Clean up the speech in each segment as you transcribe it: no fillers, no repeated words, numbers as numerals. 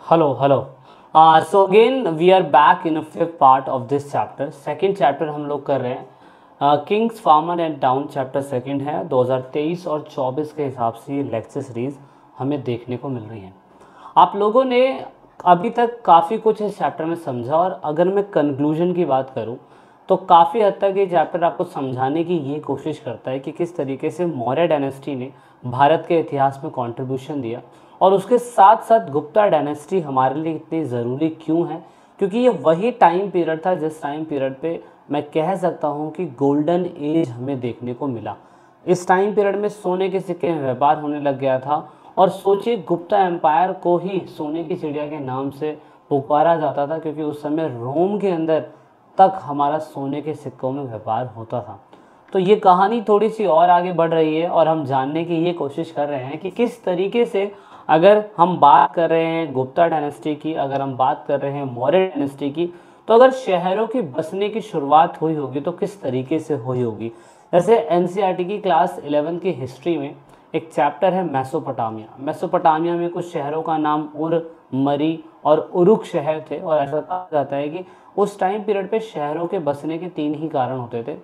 Hello. So again we are back in a fifth part of this chapter. Second chapter हम लोग कर रहे हैं Kings farmer and town chapter second है। 2023 और 24 के हिसाब से ये लेक्चर सीरीज हमें देखने को मिल रही है। आप लोगों ने अभी तक काफ़ी कुछ इस चैप्टर में समझा और अगर मैं कंक्लूजन की बात करूं तो काफ़ी हद तक ये चैप्टर आपको समझाने की ये कोशिश करता है कि किस तरीके से मौर्य डायनेस्टी ने भारत के इतिहास में कंट्रीब्यूशन दिया और उसके साथ साथ गुप्ता डायनेस्टी हमारे लिए इतनी ज़रूरी क्यों है, क्योंकि ये वही टाइम पीरियड था जिस टाइम पीरियड पे मैं कह सकता हूँ कि गोल्डन एज हमें देखने को मिला। इस टाइम पीरियड में सोने के सिक्के में व्यापार होने लग गया था और सोचिए गुप्ता एम्पायर को ही सोने की चिड़िया के नाम से पुकारा जाता था, क्योंकि उस समय रोम के अंदर तक हमारा सोने के सिक्कों में व्यापार होता था। तो ये कहानी थोड़ी सी और आगे बढ़ रही है और हम जानने की ये कोशिश कर रहे हैं कि किस तरीके से, अगर हम बात कर रहे हैं गुप्ता डायनेस्टी की, अगर हम बात कर रहे हैं मौर्य डायनेस्टी की, तो अगर शहरों की बसने की शुरुआत हुई होगी तो किस तरीके से हुई होगी। जैसे एनसीईआरटी की क्लास 11 की हिस्ट्री में एक चैप्टर है मेसोपोटामिया। मेसोपोटामिया में कुछ शहरों का नाम उर, मरी और उरुक शहर थे और ऐसा कहा जाता है कि उस टाइम पीरियड पे शहरों के बसने के 3 ही कारण होते थे।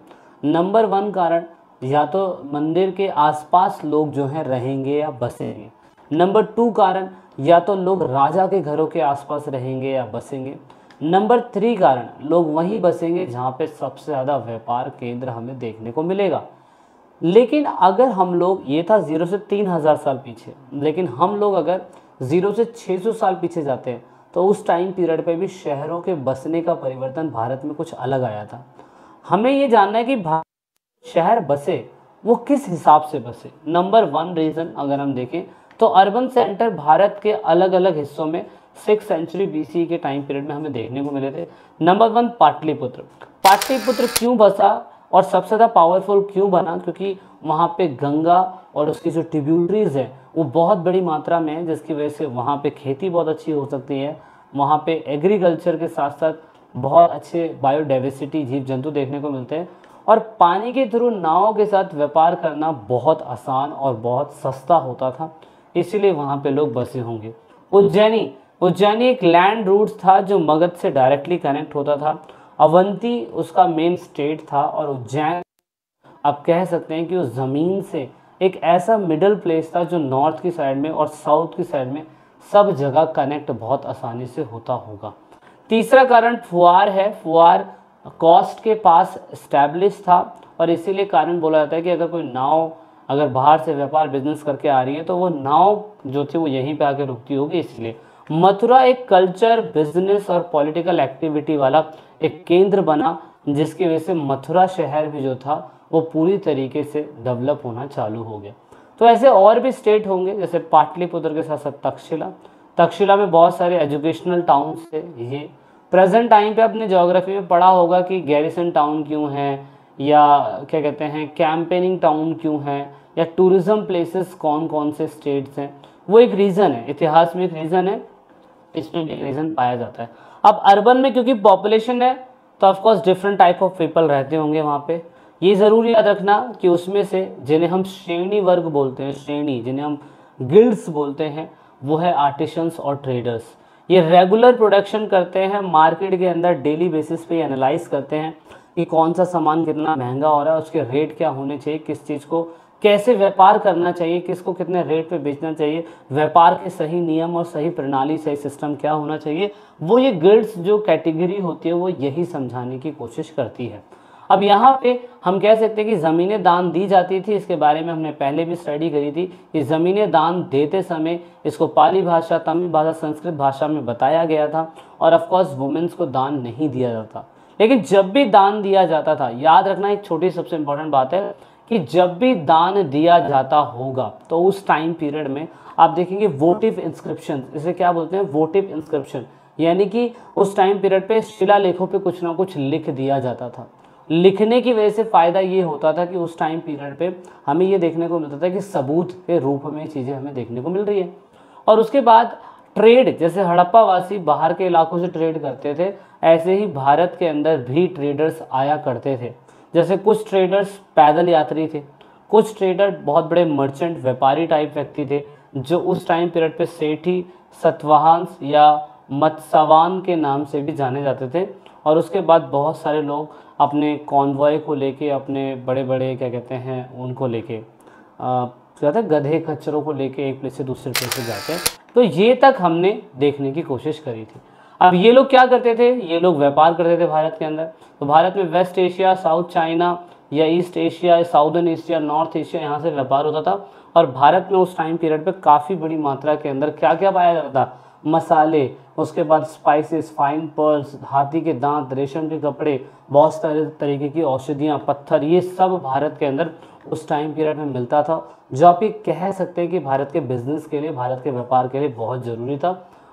नंबर 1 कारण, या तो मंदिर के आसपास लोग जो हैं रहेंगे या बसेंगे। नंबर 2 कारण, या तो लोग राजा के घरों के आसपास रहेंगे या बसेंगे। नंबर 3 कारण, लोग वहीं बसेंगे जहाँ पे सबसे ज़्यादा व्यापार केंद्र हमें देखने को मिलेगा। लेकिन अगर हम लोग, ये था 0 से 3000 साल पीछे, लेकिन हम लोग अगर 0 से 600 साल पीछे जाते हैं तो उस टाइम पीरियड पे भी शहरों के बसने का परिवर्तन भारत में कुछ अलग आया था। हमें ये जानना है कि शहर बसे वो किस हिसाब से बसे। नंबर 1 रीज़न अगर हम देखें तो अर्बन सेंटर भारत के अलग अलग हिस्सों में 6th सेंचुरी BC के टाइम पीरियड में हमें देखने को मिले थे। नंबर 1 पाटलिपुत्र। पाटलिपुत्र क्यों बसा और सबसे ज़्यादा पावरफुल क्यों बना? क्योंकि वहाँ पे गंगा और उसकी जो ट्रिब्यूटरीज है वो बहुत बड़ी मात्रा में है, जिसकी वजह से वहाँ पे खेती बहुत अच्छी हो सकती है। वहाँ पे एग्रीकल्चर के साथ साथ बहुत अच्छे बायोडाइवर्सिटी जीव जंतु देखने को मिलते हैं और पानी के थ्रू नावों के साथ व्यापार करना बहुत आसान और बहुत सस्ता होता था, इसीलिए वहाँ पे लोग बसे होंगे। उज्जैनी एक लैंड रूट था जो मगध से डायरेक्टली कनेक्ट होता था। अवंती उसका मेन स्टेट था और उज्जैन आप कह सकते हैं कि उस ज़मीन से एक ऐसा मिडल प्लेस था जो नॉर्थ की साइड में और साउथ की साइड में सब जगह कनेक्ट बहुत आसानी से होता होगा। तीसरा कारण फुआर है। फुआर कॉस्ट के पास एस्टैब्लिश था और इसीलिए कारण बोला जाता है कि अगर कोई नाव अगर बाहर से व्यापार बिजनेस करके आ रही है तो वो नाव जो थी वो यहीं पे आके रुकती होगी। इसलिए मथुरा एक कल्चर, बिजनेस और पॉलिटिकल एक्टिविटी वाला एक केंद्र बना, जिसकी वजह से मथुरा शहर भी जो था वो पूरी तरीके से डेवलप होना चालू हो गया। तो ऐसे और भी स्टेट होंगे, जैसे पाटलिपुत्र के साथ साथ तक्षशिला में बहुत सारे एजुकेशनल टाउन्स थे। ये प्रेजेंट टाइम पे अपने ज्योग्राफी में पढ़ा होगा कि गैरिसन टाउन क्यों है, या क्या कहते हैं कैंपेनिंग टाउन क्यों है, या टूरिज्म प्लेसेस कौन कौन से स्टेट्स हैं। वो एक रीज़न है, इतिहास में एक रीज़न है, इसमें भी एक रीज़न पाया जाता है। अब अर्बन में क्योंकि पॉपुलेशन है तो of course different type of people रहते होंगे वहाँ पे। ये ज़रूर याद रखना कि उसमें से जिन्हें हम श्रेणी वर्ग बोलते हैं, जिन्हें हम गिल्ड्स बोलते हैं, वो है आर्टिशंस और ट्रेडर्स। ये रेगुलर प्रोडक्शन करते हैं, मार्केट के अंदर डेली बेसिस पे एनालाइज करते हैं कि कौन सा सामान कितना महंगा हो रहा है, उसके रेट क्या होने चाहिए, किस चीज़ को कैसे व्यापार करना चाहिए, किसको कितने रेट पे बेचना चाहिए, व्यापार के सही नियम और सही प्रणाली, सही सिस्टम क्या होना चाहिए, वो ये गिल्ड्स जो कैटेगरी होती है वो यही समझाने की कोशिश करती है। अब यहाँ पे हम कह सकते हैं कि ज़मीनें दान दी जाती थी, इसके बारे में हमने पहले भी स्टडी करी थी कि ज़मीनें दान देते समय इसको पाली भाषा, तमिल भाषा, संस्कृत भाषा में बताया गया था और ऑफकोर्स वुमेन्स को दान नहीं दिया जाता। लेकिन जब भी दान दिया जाता था, याद रखना एक छोटी सबसे इम्पोर्टेंट बात है कि जब भी दान दिया जाता होगा तो उस टाइम पीरियड में आप देखेंगे वोटिव इंस्क्रिप्शन, इसे क्या बोलते हैं, वोटिव इंस्क्रिप्शन, यानी कि उस टाइम पीरियड पे शिलालेखों पे कुछ ना कुछ लिख दिया जाता था। लिखने की वजह से फ़ायदा ये होता था कि उस टाइम पीरियड पे हमें ये देखने को मिलता था कि सबूत के रूप में चीज़ें हमें देखने को मिल रही है। और उसके बाद ट्रेड, जैसे हड़प्पा वासी बाहर के इलाकों से ट्रेड करते थे, ऐसे ही भारत के अंदर भी ट्रेडर्स आया करते थे। जैसे कुछ ट्रेडर्स पैदल यात्री थे, कुछ ट्रेडर बहुत बड़े मर्चेंट व्यापारी टाइप व्यक्ति थे जो उस टाइम पीरियड पे सेठी, सतवाहंस या मत्स्यवान के नाम से भी जाने जाते थे। और उसके बाद बहुत सारे लोग अपने कॉन्वॉय को लेके, अपने बड़े बड़े क्या कहते हैं उनको लेके, कहते हैं गधे खच्चरों को लेके एक प्लेस से दूसरे प्लेस से जाते हैं। तो ये तक हमने देखने की कोशिश करी थी। अब ये लोग क्या करते थे, ये लोग व्यापार करते थे भारत के अंदर। तो भारत में वेस्ट एशिया, साउथ चाइना या east Asia, southern Asia, north Asia, यहाँ से व्यापार होता था। और भारत में उस टाइम पीरियड पे काफ़ी बड़ी मात्रा के अंदर क्या क्या पाया जाता था, मसाले, उसके बाद स्पाइसेस, फाइन पर्ल्स, हाथी के दांत, रेशम के कपड़े, बहुत सारे तरीके की औषधियाँ, पत्थर, ये सब भारत के अंदर उस टाइम पीरियड में मिलता था, जो आप ये कह सकते हैं कि भारत के बिजनेस के लिए, भारत के व्यापार के लिए बहुत ज़रूरी था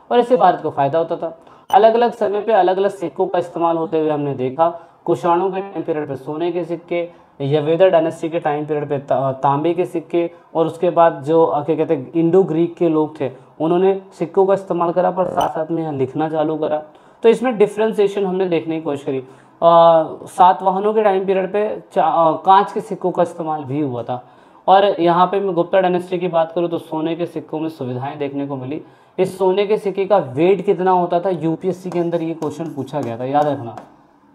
और इससे भारत को फ़ायदा होता था। अलग अलग समय पे अलग अलग सिक्कों का इस्तेमाल होते हुए हमने देखा। कुषाणों के टाइम पीरियड पे सोने के सिक्के, यवेदर डायनेस्टी के टाइम पीरियड पे तांबे के सिक्के, और उसके बाद जो क्या कहते हैं इंडो ग्रीक के लोग थे उन्होंने सिक्कों का इस्तेमाल करा, पर साथ साथ में यहाँ लिखना चालू करा। तो इसमें डिफ्रेंसिएशन हमने देखने की कोशिश करी। सातवाहनों के टाइम पीरियड पे कांच के सिक्कों का इस्तेमाल भी हुआ था। और यहाँ पे मैं गुप्ता डायनेस्टी की बात करूँ तो सोने के सिक्कों में सुविधाएं देखने को मिली। इस सोने के सिक्के का वेट कितना होता था, यूपीएससी के अंदर ये क्वेश्चन पूछा गया था, याद रखना।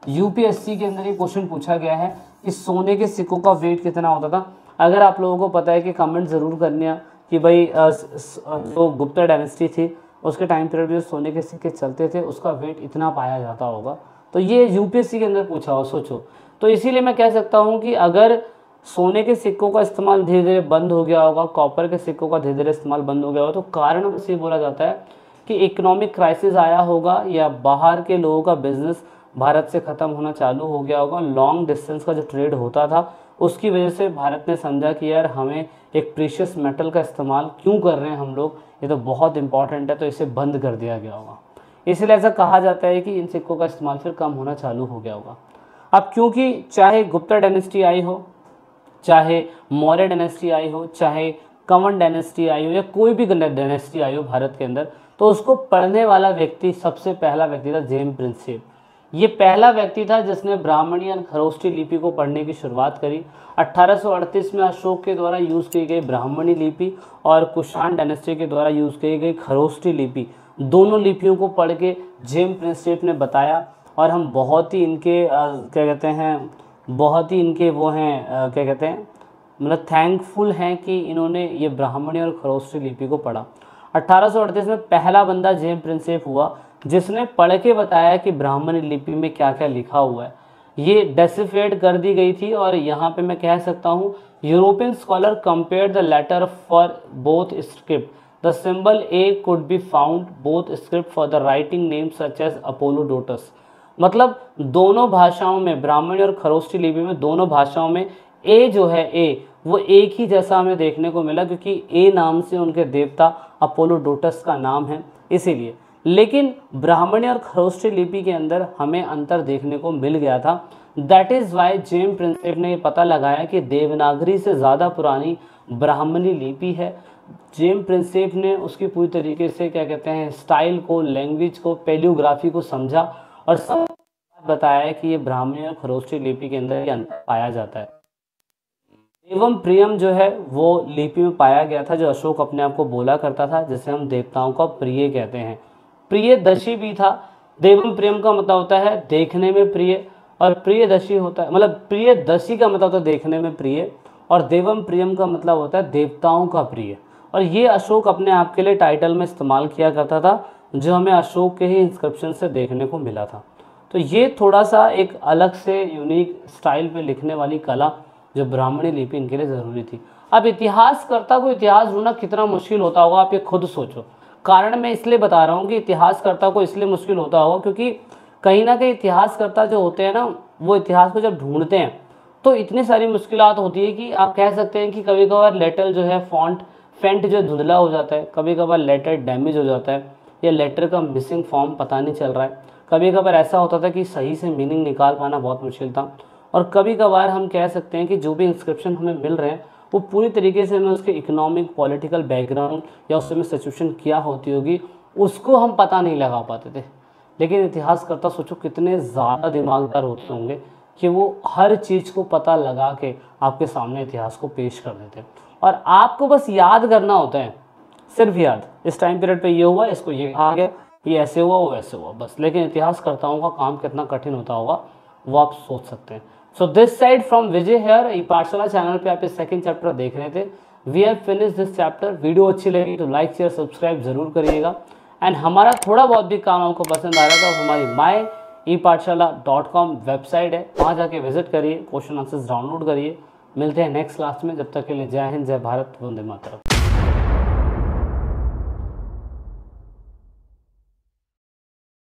यूपीएससी के अंदर ये क्वेश्चन पूछा गया है कि सोने के सिक्कों का वेट कितना होता था। अगर आप लोगों को पता है कि कमेंट ज़रूर करना कि भाई जो गुप्ता डायनेस्टी थी उसके टाइम पीरियड में सोने के सिक्के चलते थे उसका वेट इतना पाया जाता होगा। तो ये यूपीएससी के अंदर पूछा हो, सोचो। तो इसीलिए मैं कह सकता हूँ कि अगर सोने के सिक्कों का इस्तेमाल धीरे धीरे बंद हो गया होगा, कॉपर के सिक्कों का धीरे धीरे इस्तेमाल बंद हो गया होगा, तो कारण बस ये बोला जाता है कि इकोनॉमिक क्राइसिस आया होगा या बाहर के लोगों का बिजनेस भारत से ख़त्म होना चालू हो गया होगा। लॉन्ग डिस्टेंस का जो ट्रेड होता था उसकी वजह से भारत ने समझा कि यार हमें एक प्रीशियस मेटल का इस्तेमाल क्यों कर रहे हैं हम लोग, ये तो बहुत इंपॉर्टेंट है, तो इसे बंद कर दिया गया होगा। इसलिए ऐसा कहा जाता है कि इन सिक्कों का इस्तेमाल फिर कम होना चालू हो गया होगा। अब क्योंकि चाहे गुप्ता डायनेस्टी आई हो, चाहे मौर्य डायनेस्टी आई हो, चाहे कंवन डायनेस्टी आई हो, या कोई भी डायनेस्टी आई हो भारत के अंदर, तो उसको पढ़ने वाला व्यक्ति सबसे पहला व्यक्ति था जेम्स प्रिंसेप। ये पहला व्यक्ति था जिसने ब्राह्मणी और खरोष्ठी लिपि को पढ़ने की शुरुआत करी। 1838 में अशोक के द्वारा यूज़ की गई ब्राह्मणी लिपि और कुषाण डायनेस्टी के द्वारा यूज़ की गई खरोष्ठी लिपि, दोनों लिपियों को पढ़ के जेम्स प्रिंसेप ने बताया। और हम बहुत ही इनके क्या कहते हैं, बहुत ही इनके वो हैं क्या कहते हैं, मतलब थैंकफुल हैं कि इन्होंने ये ब्राह्मणी और खरोष्ठी लिपि को पढ़ा। 1838 में पहला बंदा जेम्स प्रिंसेप हुआ जिसने पढ़ के बताया कि ब्राह्मणी लिपि में क्या क्या लिखा हुआ है। ये डेसिफाइड कर दी गई थी। और यहाँ पे मैं कह सकता हूँ European scholar compare the letter for both script, the symbol A could be found both script for the writing name such as Apollodotus. मतलब दोनों भाषाओं में, ब्राह्मणी और खरोष्ठी लिपि में, दोनों भाषाओं में ए जो है ए वो एक ही जैसा हमें देखने को मिला, क्योंकि ए नाम से उनके देवता अपोलोडोटस का नाम है इसीलिए। लेकिन ब्राह्मणी और खरोष्ठी लिपि के अंदर हमें अंतर देखने को मिल गया था। That is why James Prinsep ने ये पता लगाया कि देवनागरी से ज़्यादा पुरानी ब्राह्मणी लिपि है। जेम्स प्रिंसेप ने उसकी पूरी तरीके से क्या कहते हैं स्टाइल को, लैंग्वेज को, पैलियोग्राफी को समझा और सब बताया कि ये ब्राह्मणी और खरोष्ठी लिपि के अंदर ये अंतर पाया जाता है। एवं प्रियम जो है वो लिपि में पाया गया था, जो अशोक अपने आप को बोला करता था, जिसे हम देवताओं का प्रिय कहते हैं। प्रियदर्शी भी था। देवम प्रियम का मतलब होता है देखने में प्रिय, और प्रियदर्शी होता है, मतलब प्रियदर्शी का मतलब होता है देखने में प्रिय, और देवम प्रियम का मतलब होता है देवताओं का प्रिय। और ये अशोक अपने आप के लिए टाइटल में इस्तेमाल किया करता था, जो हमें अशोक के ही इंस्क्रिप्शन से देखने को मिला था। तो ये थोड़ा सा एक अलग से यूनिक स्टाइल पे लिखने वाली कला जो ब्राह्मणी लिपि इनके लिए ज़रूरी थी। अब इतिहासकर्ता को इतिहास ढूंढना कितना मुश्किल होता होगा, आप ये खुद सोचो। कारण मैं इसलिए बता रहा हूँ कि इतिहासकर्ता को इसलिए मुश्किल होता होगा क्योंकि कहीं ना कहीं इतिहासकर्ता जो होते हैं ना, वो इतिहास को जब ढूंढते हैं तो इतनी सारी मुश्किलात होती है कि आप कह सकते हैं कि कभी कभार लेटर जो है फेंट जो धुंधला हो जाता है, कभी कभार लेटर डैमेज हो जाता है, या लेटर का मिसिंग फॉर्म पता नहीं चल रहा है। कभी कभार ऐसा होता था कि सही से मीनिंग निकाल पाना बहुत मुश्किल था। और कभी कभार हम कह सकते हैं कि जो भी इंस्क्रिप्शन हमें मिल रहे हैं वो पूरी तरीके से हमें उसके इकोनॉमिक, पॉलिटिकल बैकग्राउंड या उसमें सिचुएशन क्या होती होगी उसको हम पता नहीं लगा पाते थे। लेकिन इतिहासकर्ता सोचो कितने ज़्यादा दिमागदार होते होंगे कि वो हर चीज़ को पता लगा के आपके सामने इतिहास को पेश कर देते हैं। और आपको बस याद करना होता है सिर्फ याद, इस टाइम पीरियड पे ये हुआ, इसको ये कहा गया, ये ऐसे हुआ, वो ऐसे हुआ, बस। लेकिन इतिहासकर्ताओं का काम कितना कठिन होता होगा वो आप सोच सकते हैं। So this side from Vijay here, E Pathshala channel पे आप इस सेकंड चैप्टर देख रहे थे। We have finish this chapter. Video अच्छी लगी तो लाइक शेयर सब्सक्राइब जरूर करिएगा। एंड हमारा थोड़ा बहुत भी काम आपको पसंद आ रहा था, हमारी myepathshala.com वेबसाइट है, वहाँ जाके विजिट करिए, क्वेश्चन आंसर्स डाउनलोड करिए। मिलते हैं नेक्स्ट क्लास में, जब तक के लिए जय हिंद, जय भारत, वंदे मातरम।